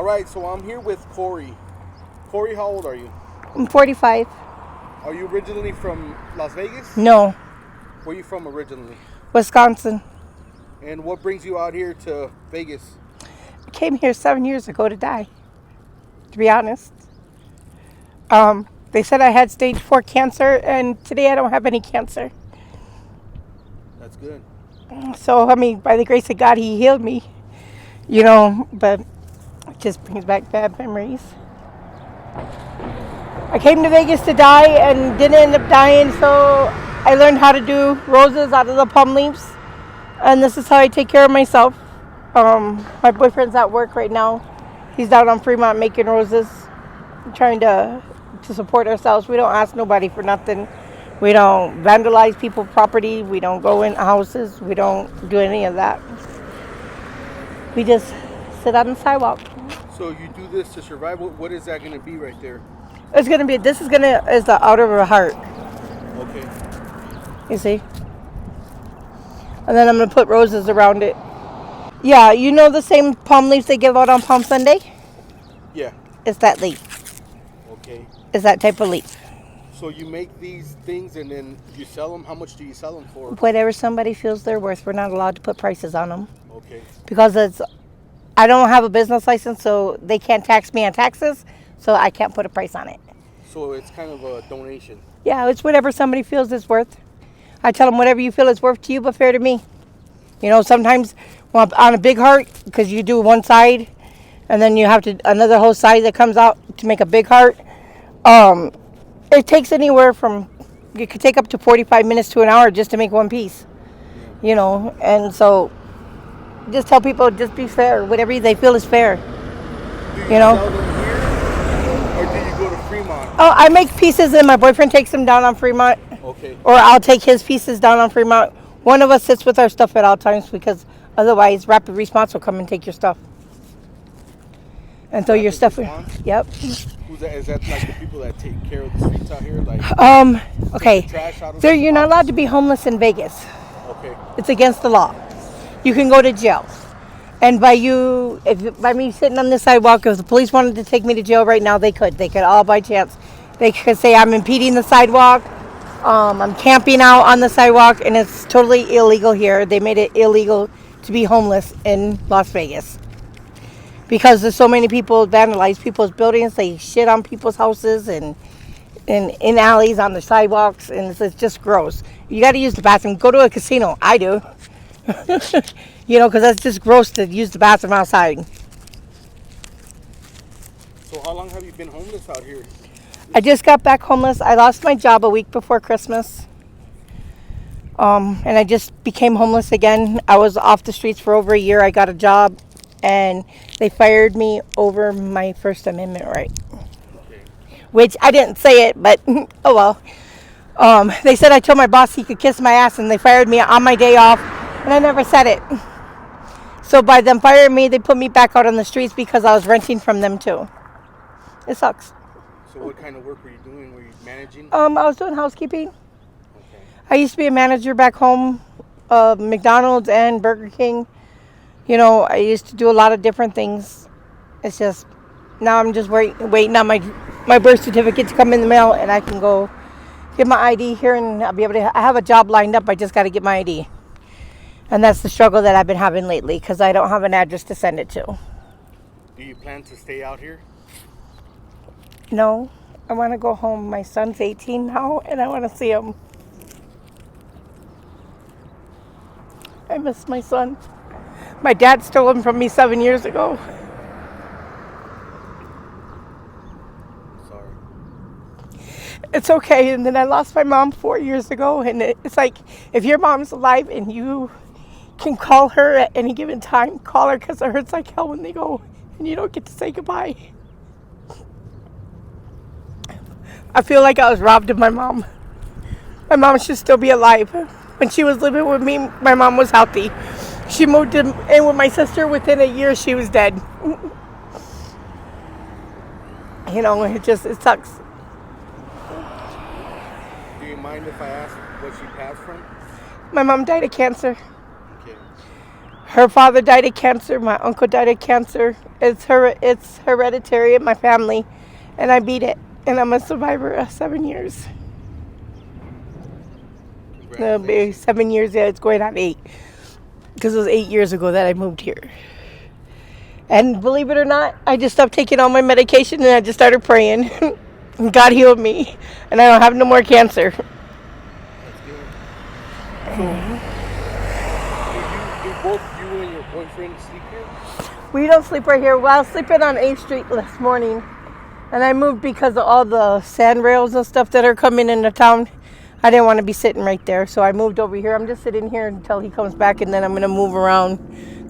All right, so I'm here with Corie. Corie, how old are you? I'm 45. Are you originally from Las Vegas? No, Where are you from originally? Wisconsin. And what brings you out here to Vegas? I came here 7 years ago to die, to be honest. They said I had stage 4 cancer, and today I don't have any cancer. That's good. So, I mean, by the grace of God, He healed me, but it just brings back bad memories. I came to Vegas to die and didn't end up dying, so I learned how to do roses out of the palm leaves, and this is how I take care of myself. My boyfriend's at work right now. He's down on Fremont making roses, trying to support ourselves. We don't ask nobody for nothing. We don't vandalize people's property. We don't go in houses. We don't do any of that. We just sit on the sidewalk. So you do this to survive. What is that going to be right there? This is the outer of a heart. Okay. You see? And then I'm going to put roses around it. Yeah, you know the same palm leaves they give out on Palm Sunday? Yeah. It's that leaf. Okay. It's that type of leaf. So you make these things and then you sell them. How much do you sell them for? Whatever somebody feels they're worth. We're not allowed to put prices on them. Okay. Because I don't have a business license, so they can't tax me on taxes, so I can't put a price on it. So it's kind of a donation. Yeah, it's whatever somebody feels it's worth. I tell them whatever you feel is worth to you, but fair to me. Sometimes on a big heart, because you do one side, and then you have another whole side that comes out to make a big heart. It takes it could take up to 45 minutes to an hour just to make one piece. And so just tell people, just be fair. Whatever they feel is fair. Do you sell them here, or do you go to Fremont? Oh, I make pieces and my boyfriend takes them down on Fremont. Okay. Or I'll take his pieces down on Fremont. One of us sits with our stuff at all times because otherwise Rapid Response will come and take your stuff. And throw your stuff. Yep. Who's that? Is that like the people that take care of the streets out here? Okay. Trash out of You're not allowed to be homeless in Vegas. Okay. It's against the law. You can go to jail. And by me sitting on this sidewalk, if the police wanted to take me to jail right now, they could. They could all by chance. They could say I'm impeding the sidewalk. I'm camping out on the sidewalk, and it's totally illegal here. They made it illegal to be homeless in Las Vegas. Because there's so many people vandalize people's buildings. They shit on people's houses and in alleys on the sidewalks, and it's just gross. You got to use the bathroom. Go to a casino. I do. Because that's just gross to use the bathroom outside. So how long have you been homeless out here? I just got back homeless. I lost my job a week before Christmas. And I just became homeless again. I was off the streets for over a year. I got a job, and they fired me over my First Amendment right. Okay. Which I didn't say it, but oh well. They said I told my boss he could kiss my ass, and they fired me on my day off, and I never said it. So by them firing me, they put me back out on the streets because I was renting from them too. It sucks. So what kind of work were you doing? Were you managing? I was doing housekeeping. Okay. I used to be a manager back home of McDonald's and Burger King. I used to do a lot of different things. It's just now I'm just waiting on my birth certificate to come in the mail, and I can go get my ID here, and I'll be able to. I have a job lined up. I just got to get my ID, and that's the struggle that I've been having lately because I don't have an address to send it to. Do you plan to stay out here? No, I want to go home. My son's 18 now, and I want to see him. I miss my son. My dad stole him from me 7 years ago. Sorry. It's okay. And then I lost my mom 4 years ago, and it's like if your mom's alive and you can call her at any given time, call her, because it hurts like hell when they go and you don't get to say goodbye. I feel like I was robbed of my mom. My mom should still be alive. When she was living with me, my mom was healthy. She moved in with my sister. Within a year, she was dead. It sucks. Do you mind if I ask what she passed from? My mom died of cancer. Okay. Her father died of cancer. My uncle died of cancer. It's hereditary in my family, and I beat it. And I'm a survivor of 7 years. It'll be 7 years. Yeah, it's going on 8. Because it was 8 years ago that I moved here. And believe it or not, I just stopped taking all my medication and I just started praying. And God healed me, and I don't have no more cancer. That's good. So, do both you and your boyfriend sleep here? We don't sleep right here. Well, I was sleeping on 8th Street this morning, and I moved because of all the sand rails and stuff that are coming into town. I didn't want to be sitting right there, so I moved over here. I'm just sitting here until he comes back, and then I'm going to move around,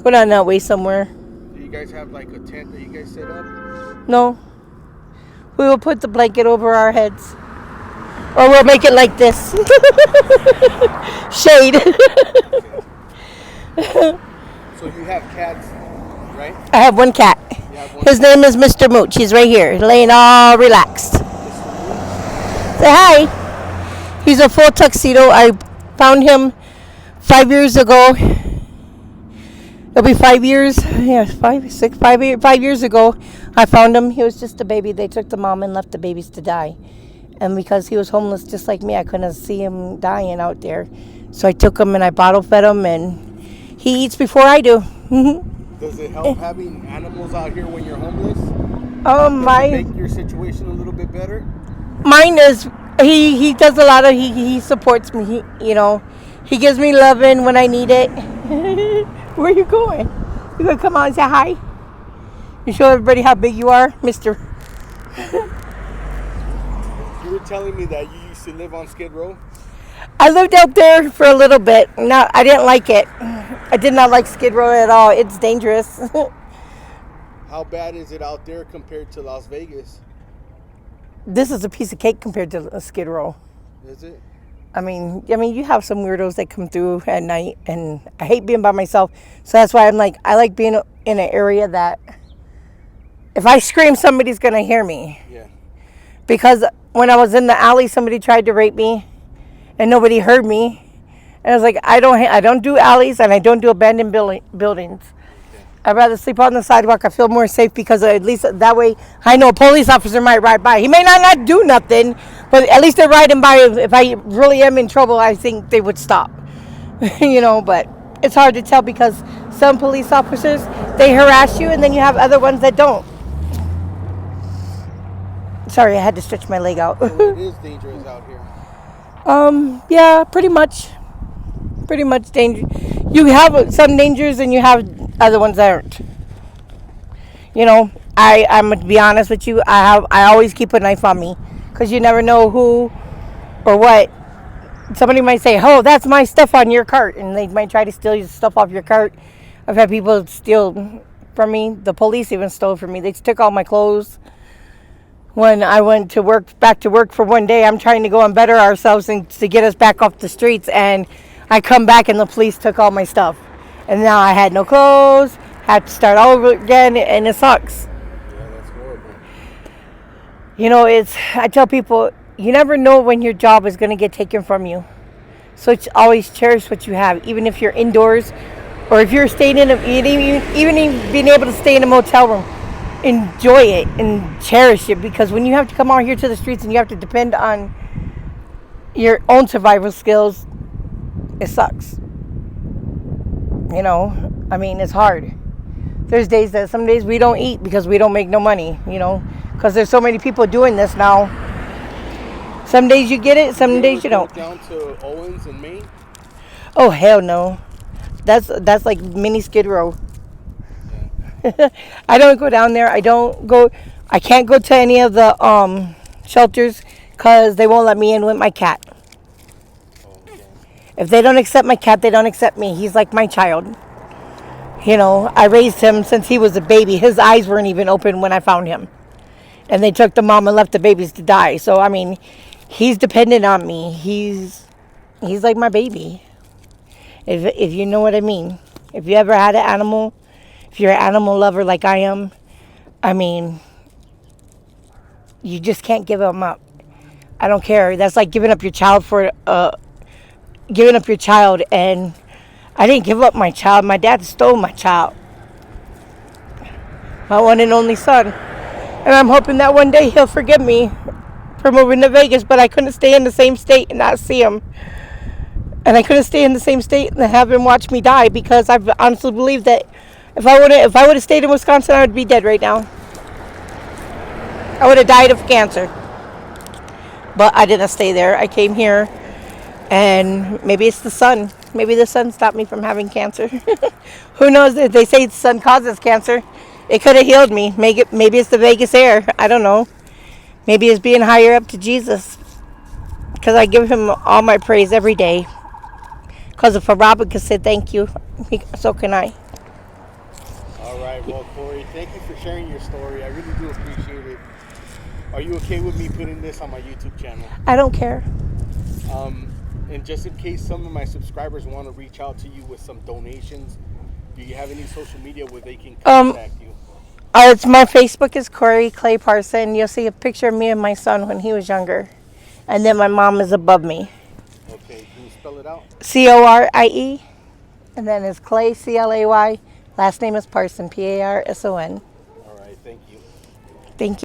go down that way somewhere. Do you guys have like a tent that you guys set up? No. We will put the blanket over our heads. Or we'll make it like this. Shade. So you have cats, right? I have one cat. You have one His name is Mr. Mooch. He's right here, laying all relaxed. Say hi. He's a full tuxedo. I found him 5 years ago. It'll be 5 years. Yeah, 5 years ago. I found him. He was just a baby. They took the mom and left the babies to die. And because he was homeless just like me, I couldn't see him dying out there. So I took him and I bottle fed him, and he eats before I do. Does it help having animals out here when you're homeless? Does it make your situation a little bit better? Mine is, he does a lot of, he supports me. He gives me loving when I need it. Where are you going? You gonna come out and say hi? You show everybody how big you are, mister. You were telling me that you used to live on Skid Row? I lived out there for a little bit. No, I didn't like it. I did not like Skid Row at all. It's dangerous. How bad is it out there compared to Las Vegas? This is a piece of cake compared to Skid Row. Is it? I mean, you have some weirdos that come through at night, and I hate being by myself. So that's why I'm like, I like being in an area that if I scream, somebody's gonna hear me. Yeah. Because when I was in the alley, somebody tried to rape me, and nobody heard me. And I was like, I don't do alleys, and I don't do abandoned buildings. Okay. I'd rather sleep on the sidewalk. I feel more safe because at least that way I know a police officer might ride by. He may not do nothing, but at least they're riding by. If I really am in trouble, I think they would stop. But it's hard to tell because some police officers, they harass you, and then you have other ones that don't. Sorry, I had to stretch my leg out. So it is dangerous out here. Yeah, pretty much. Pretty much danger. You have some dangers and you have other ones that aren't. I'm gonna be honest with you. I always keep a knife on me because you never know who or what. Somebody might say, "Oh, that's my stuff on your cart," and they might try to steal your stuff off your cart. I've had people steal from me. The police even stole from me. They took all my clothes. When I went back to work for one day, I'm trying to go and better ourselves and to get us back off the streets, and I come back and the police took all my stuff. And now I had no clothes, had to start all over again, and it sucks. Yeah, that's horrible. I tell people, you never know when your job is going to get taken from you. So always cherish what you have, even if you're indoors, or if you're staying even being able to stay in a motel room. Enjoy it and cherish it, because when you have to come out here to the streets and you have to depend on your own survival skills, it sucks. It's hard. There's some days we don't eat because we don't make no money, because there's so many people doing this now. Some days you get it, some days you don't. Down to Owens in Maine? Oh, hell no. That's like mini Skid Row. I don't go down there. I can't go to any of the shelters because they won't let me in with my cat. Okay. If they don't accept my cat, they don't accept me. He's like my child. I raised him since he was a baby. His eyes weren't even open when I found him. And they took the mom and left the babies to die. So, he's dependent on me. He's like my baby. If you know what I mean. If you ever had an animal, if you're an animal lover like I am, you just can't give them up. I don't care. That's like giving up your child and I didn't give up my child. My dad stole my child. My one and only son. And I'm hoping that one day he'll forgive me for moving to Vegas, but I couldn't stay in the same state and not see him. And I couldn't stay in the same state and have him watch me die, because I honestly believe that if I would have stayed in Wisconsin, I would be dead right now. I would have died of cancer. But I didn't stay there. I came here, and maybe it's the sun. Maybe the sun stopped me from having cancer. Who knows? If they say the sun causes cancer, it could have healed me. Maybe it's the Vegas air. I don't know. Maybe it's being higher up to Jesus, because I give him all my praise every day. Because if a robin could say thank you, so can I. All right. Well, Corie, thank you for sharing your story. I really do appreciate it. Are you okay with me putting this on my YouTube channel? I don't care. And just in case some of my subscribers want to reach out to you with some donations, do you have any social media where they can contact you? It's my Facebook is Corie Clay Parson. You'll see a picture of me and my son when he was younger. And then my mom is above me. Okay, can you spell it out? Corie. And then it's Clay, Clay. Last name is Parson, Parson. All right, thank you. Thank you.